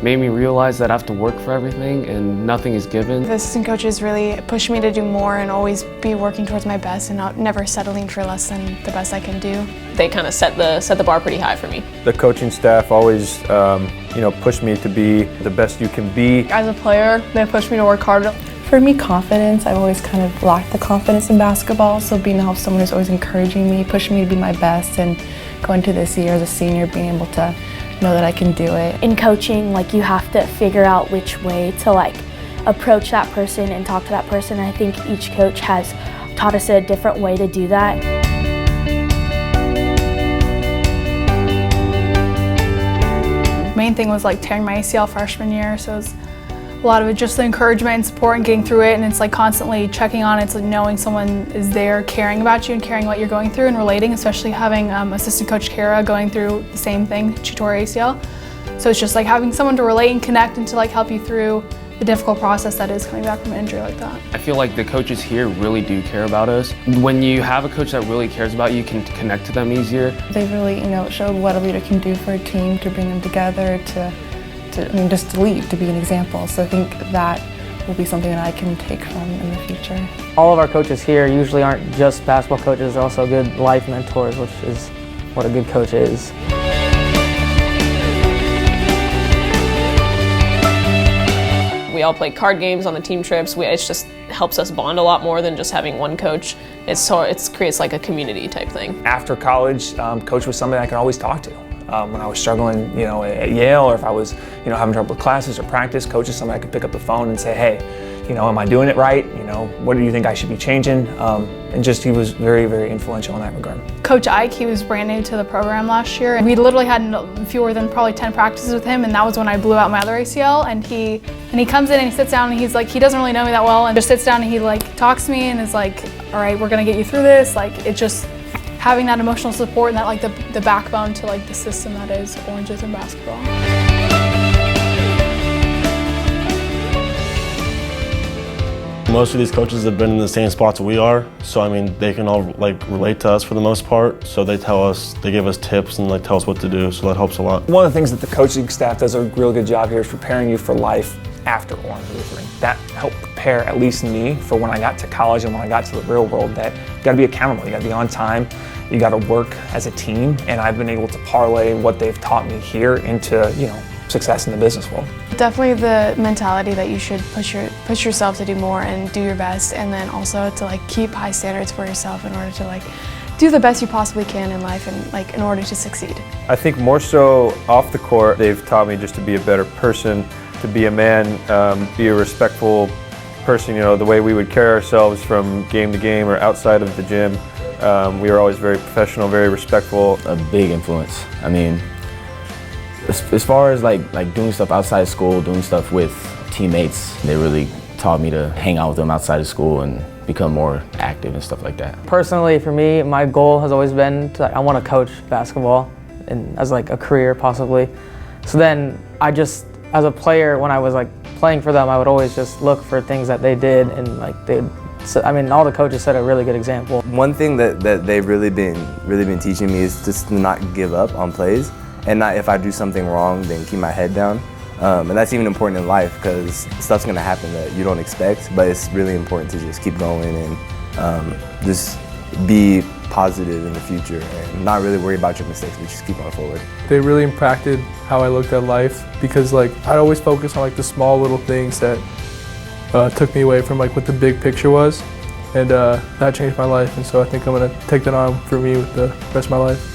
made me realize that I have to work for everything and nothing is given. The assistant coaches really push me to do more and always be working towards my best and never settling for less than the best I can do. They kind of set the bar pretty high for me. The coaching staff always push me to be the best you can be. As a player, they push me to work hard. For me, confidence, I've always kind of lacked the confidence in basketball, so being able to have someone who's always encouraging me, pushing me to be my best, and going to this year as a senior, being able to know that I can do it. In coaching, you have to figure out which way to approach that person and talk to that person. I think each coach has taught us a different way to do that. Main thing was tearing my ACL freshman year, so it was a lot of it just the encouragement and support and getting through it, and it's constantly checking on it, knowing someone is there caring about you and caring what you're going through and relating, especially having assistant coach Kara going through the same thing, she tore her ACL. So it's just having someone to relate and connect and to help you through the difficult process that is coming back from an injury like that. I feel like the coaches here really do care about us. When you have a coach that really cares about you, you can connect to them easier. They really, showed what a leader can do for a team, to bring them together, just to lead, to be an example. So I think that will be something that I can take from in the future. All of our coaches here usually aren't just basketball coaches, they're also good life mentors, which is what a good coach is. We all play card games on the team trips. It just helps us bond a lot more than just having one coach. It creates a community type thing. After college, coach was somebody I could always talk to. When I was struggling, at Yale, or if I was, having trouble with classes or practice, coach is somebody I could pick up the phone and say, hey, am I doing it right? What do you think I should be changing? And he was very, very influential in that regard. Coach Ike, he was brand new to the program last year, and we literally had fewer than probably 10 practices with him, and that was when I blew out my other ACL. And he comes in and he sits down and he's he doesn't really know me that well, and just sits down and he talks to me and is all right, we're gonna get you through this. It just having that emotional support and that the backbone to the system that is Oranges in basketball. Most of these coaches have been in the same spots we are, so they can all relate to us for the most part. So they give us tips and tell us what to do, so that helps a lot. One of the things that the coaching staff does a real good job here is preparing you for life after Orange Lutheran. That helped prepare at least me for when I got to college and when I got to the real world, that you gotta be accountable, you gotta be on time, you gotta work as a team, and I've been able to parlay what they've taught me here into, success in the business world. Definitely the mentality that you should push yourself to do more and do your best, and then also to keep high standards for yourself in order to do the best you possibly can in life and in order to succeed. I think more so off the court, they've taught me just to be a better person, to be a man, be a respectful person, the way we would carry ourselves from game to game or outside of the gym. We were always very professional, very respectful. A big influence. As far as doing stuff outside school, doing stuff with teammates, they really taught me to hang out with them outside of school and become more active and stuff like that. Personally, for me, my goal has always been I want to coach basketball and as a career possibly. So then as a player, when I was playing for them, I would always just look for things that they did, and all the coaches set a really good example. One thing that they've really been teaching me is just to not give up on plays, and not, if I do something wrong, then keep my head down. And that's even important in life, because stuff's gonna happen that you don't expect, but it's really important to just keep going and just be positive in the future and not really worry about your mistakes, but just keep on forward. They really impacted how I looked at life, because I'd always focus on the small little things that took me away from what the big picture was, and that changed my life, and so I think I'm gonna take that on for me with the rest of my life.